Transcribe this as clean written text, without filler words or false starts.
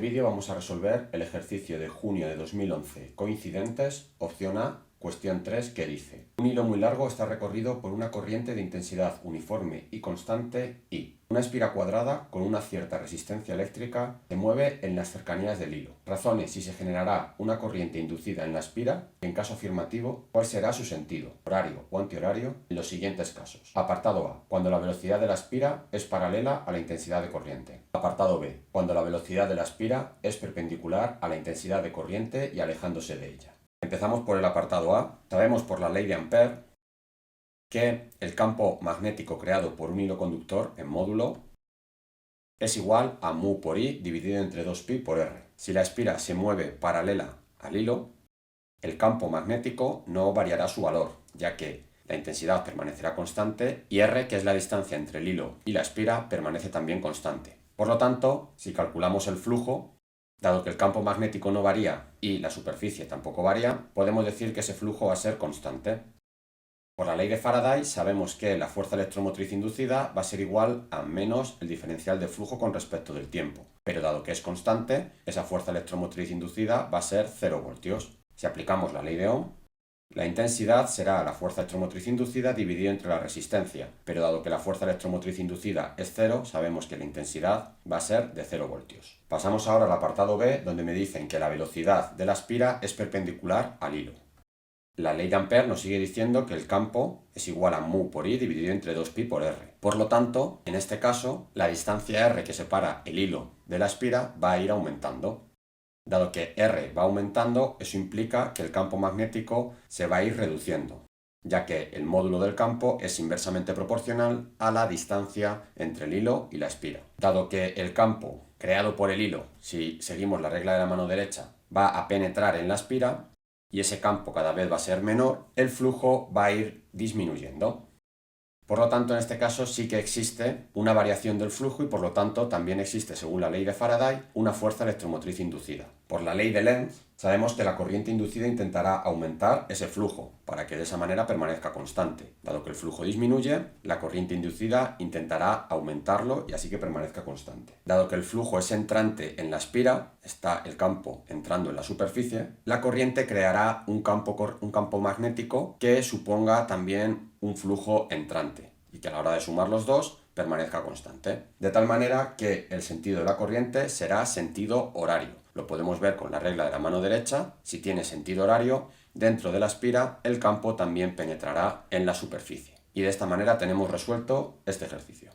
vídeo vamos a resolver el ejercicio de junio de 2011, coincidentes, opción A, cuestión 3, que dice: un hilo muy largo está recorrido por una corriente de intensidad uniforme y constante I. Una espira cuadrada con una cierta resistencia eléctrica se mueve en las cercanías del hilo. Razone si se generará una corriente inducida en la espira y, en caso afirmativo, cuál será su sentido, horario o antihorario, en los siguientes casos. Apartado A, cuando la velocidad de la espira es paralela a la intensidad de corriente. Apartado B, cuando la velocidad de la espira es perpendicular a la intensidad de corriente y alejándose de ella. Empezamos por el apartado A. Sabemos por la ley de Ampère que el campo magnético creado por un hilo conductor en módulo es igual a mu por I dividido entre 2pi por R. Si la espira se mueve paralela al hilo, el campo magnético no variará su valor, ya que la intensidad permanecerá constante y R, que es la distancia entre el hilo y la espira, permanece también constante. Por lo tanto, si calculamos el flujo, dado que el campo magnético no varía y la superficie tampoco varía, podemos decir que ese flujo va a ser constante. Por la ley de Faraday sabemos que la fuerza electromotriz inducida va a ser igual a menos el diferencial de flujo con respecto del tiempo. Pero dado que es constante, esa fuerza electromotriz inducida va a ser 0 voltios. Si aplicamos la ley de Ohm, la intensidad será la fuerza electromotriz inducida dividido entre la resistencia, pero dado que la fuerza electromotriz inducida es 0, sabemos que la intensidad va a ser de 0 voltios. Pasamos ahora al apartado B, donde me dicen que la velocidad de la espira es perpendicular al hilo. La ley de Ampère nos sigue diciendo que el campo es igual a mu por I dividido entre 2pi por R. Por lo tanto, en este caso, la distancia R que separa el hilo de la espira va a ir aumentando. Dado que R va aumentando, eso implica que el campo magnético se va a ir reduciendo, ya que el módulo del campo es inversamente proporcional a la distancia entre el hilo y la espira. Dado que el campo creado por el hilo, si seguimos la regla de la mano derecha, va a penetrar en la espira y ese campo cada vez va a ser menor, el flujo va a ir disminuyendo. Por lo tanto, en este caso sí que existe una variación del flujo y por lo tanto también existe, según la ley de Faraday, una fuerza electromotriz inducida. Por la ley de Lenz, sabemos que la corriente inducida intentará aumentar ese flujo para que de esa manera permanezca constante. Dado que el flujo disminuye, la corriente inducida intentará aumentarlo y así que permanezca constante. Dado que el flujo es entrante en la espira, está el campo entrando en la superficie, la corriente creará un campo magnético que suponga también un flujo entrante y que a la hora de sumar los dos permanezca constante. De tal manera que el sentido de la corriente será sentido horario. Lo podemos ver con la regla de la mano derecha. Si tiene sentido horario, dentro de la espira el campo también penetrará en la superficie. Y de esta manera tenemos resuelto este ejercicio.